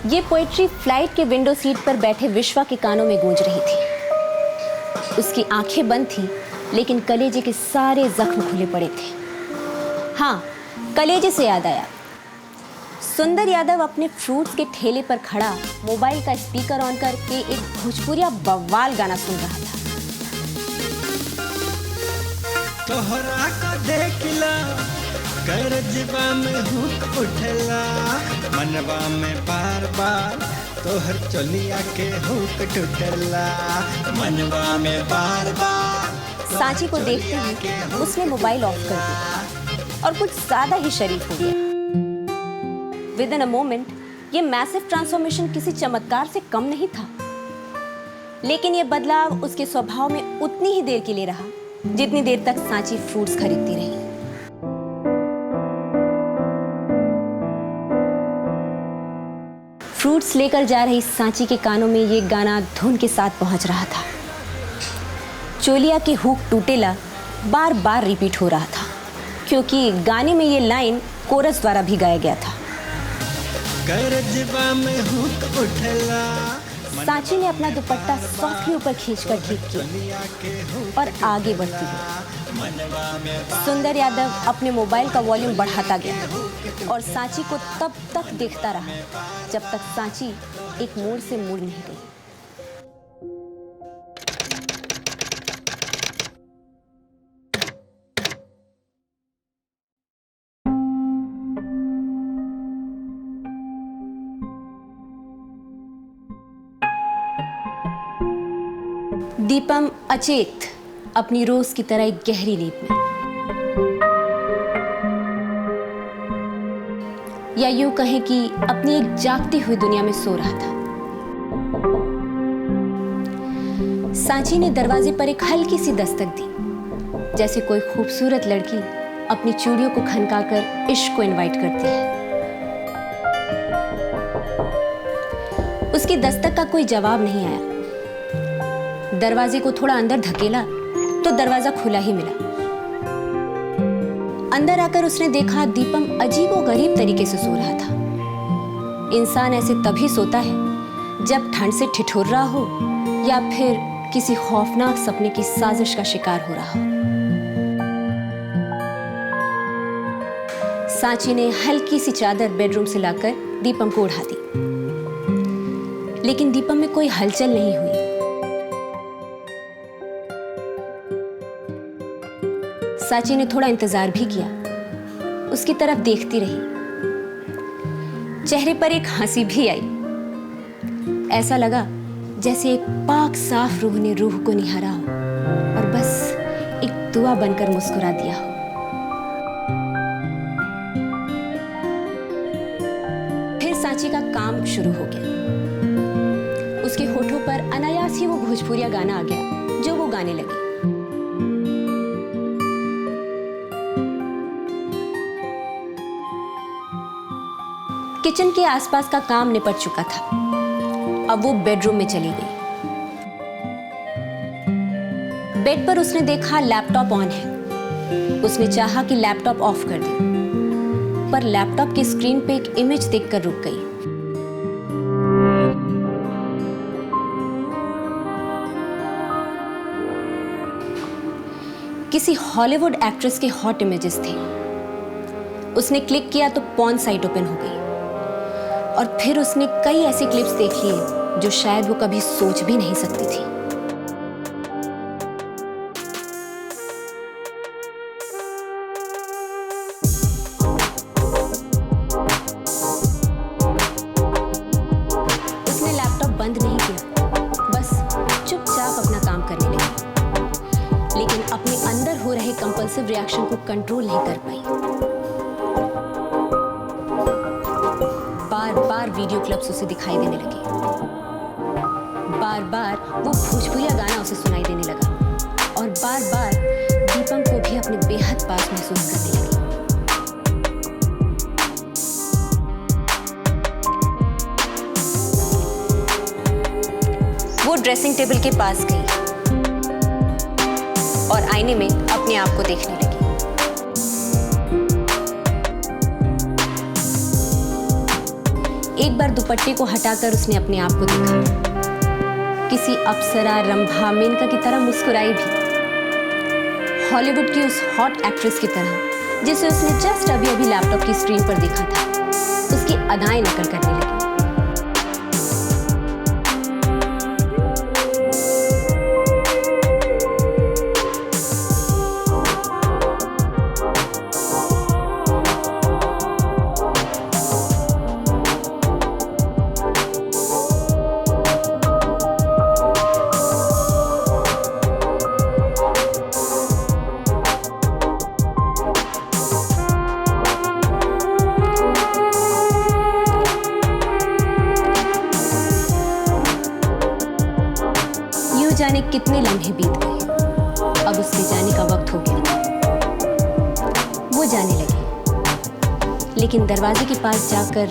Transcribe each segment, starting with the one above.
ये poetry flight के window seat पर बैठे विश्वा के कानों में गूंज रही थी। उसकी आंखें बंद थीं, लेकिन कलेजे के सारे जख्म खुले पड़े थे। हाँ, कलेजे से याद आया, सुंदर यादव अपने फ्रूट्स के ठेले पर खड़ा मोबाइल का स्पीकर ऑन करके एक भोजपुरिया बवाल गाना सुन रहा था। तोहरा का देखला करजबा में हुक उठला, मनवा में बार बार तोहर चलिया के हुक टूटला, मनवा में बार बार। सांची को देखते ही उसने मोबाइल ऑफ कर दिया और कुछ ज्यादा ही शरीफ हो गया। विद इन अ मोमेंट ये मैसिव ट्रांसफॉर्मेशन किसी चमत्कार से कम नहीं था, लेकिन ये बदलाव उसके स्वभाव में उतनी ही देर के लिए रहा जितनी देर तक सांची फ्रूट्स खरीदती रही। फ्रूट्स लेकर जा रही सांची के कानों में ये गाना धुन के साथ पहुंच रहा था। चोलिया के हुक टूटेला बार बार रिपीट हो रहा था, क्योंकि गाने में ये लाइन कोरस द्वारा भी गाया गया था। करजबा में हुक उठला। सांची ने अपना दुपट्टा सॉफ्टली ऊपर खींचकर ठीक किया और आगे बढ़ती गई। सुंदर यादव अपने मोबाइल का वॉल्यूम बढ़ाता गया और सांची को तब तक देखता रहा जब तक सांची एक मोड़ से मुड़ नहीं गई। दीपम अचेत अपनी रोज की तरह एक गहरी नींद में, या यूं कहें कि अपनी एक जागती हुई दुनिया में सो रहा था। सांची ने दरवाजे पर एक हल्की सी दस्तक दी, जैसे कोई खूबसूरत लड़की अपनी चूड़ियों को खनकाकर इश्क को इनवाइट करती है। उसकी दस्तक का कोई जवाब नहीं आया। दरवाजे को थोड़ा अंदर धकेला तो दरवाजा खुला ही मिला। अंदर आकर उसने देखा दीपम अजीबोगरीब तरीके से सो रहा था। इंसान ऐसे तभी सोता है जब ठंड से ठिठुर रहा हो या फिर किसी खौफनाक सपने की साजिश का शिकार हो रहा हो। सांची ने हल्की सी चादर बेडरूम से लाकर दीपम को उड़ा दी, लेकिन दीपम में कोई हलचल नहीं हुई। सांची ने थोड़ा इंतजार भी किया, उसकी तरफ देखती रही। चेहरे पर एक हंसी भी आई। ऐसा लगा जैसे एक पाक साफ रूह ने रूह को निहारा हो और बस एक दुआ बनकर मुस्कुरा दिया हो। फिर सांची का काम शुरू हो गया। उसके होठों पर अनायास ही वो भोजपुरिया गाना आ गया जो वो गाने लगी। किचन के आसपास का काम निपट चुका था। अब वो बेडरूम में चली गई। बेड पर उसने देखा लैपटॉप ऑन है। उसने चाहा कि लैपटॉप ऑफ कर दे, पर लैपटॉप की स्क्रीन पे एक इमेज देखकर रुक गई। किसी हॉलीवुड एक्ट्रेस के हॉट इमेजेस थे। उसने क्लिक किया तो पॉर्न साइट ओपन हो गई और फिर उसने कई ऐसी क्लिप्स देख लिए जो शायद वो कभी सोच भी नहीं सकती थी। उसने लैपटॉप बंद नहीं किया, बस चुपचाप अपना काम करने लगी, लेकिन अपने अंदर हो रहे कंपल्सिव रिएक्शन को कंट्रोल नहीं कर पाई। बार वीडियो क्लिप्स उसे दिखाई देने लगे। बार बार वो भोजपुरिया गाना उसे सुनाई देने लगा और बार बार दीपम को भी अपने बेहद पास महसूस करने लगी। वो ड्रेसिंग टेबल के पास गई और आईने में अपने आप को देखने लगी। एक बार दुपट्टे को हटाकर उसने अपने आप को देखा। किसी अप्सरा, रंभा, मेनका की तरह मुस्कुराई भी। हॉलीवुड की उस हॉट एक्ट्रेस की तरह जिसे उसने जस्ट अभी अभी लैपटॉप की स्क्रीन पर देखा था, उसकी अदाएं नकल करने लगी। जाने कितने लम्हे बीत गए। अब उसके जाने का वक्त हो गया। वो जाने लगी, लेकिन दरवाजे के पास जाकर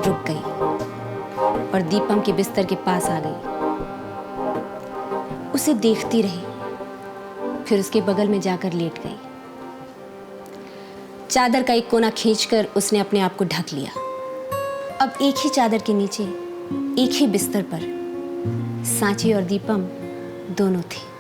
रुक गई और दीपम के बिस्तर के पास आ गई। उसे देखती रही, फिर उसके बगल में जाकर लेट गई। चादर का एक कोना खींचकर उसने अपने आप को ढक लिया। अब एक ही चादर के नीचे, एक ही बिस्तर पर सांची और दीपम दोनों थे।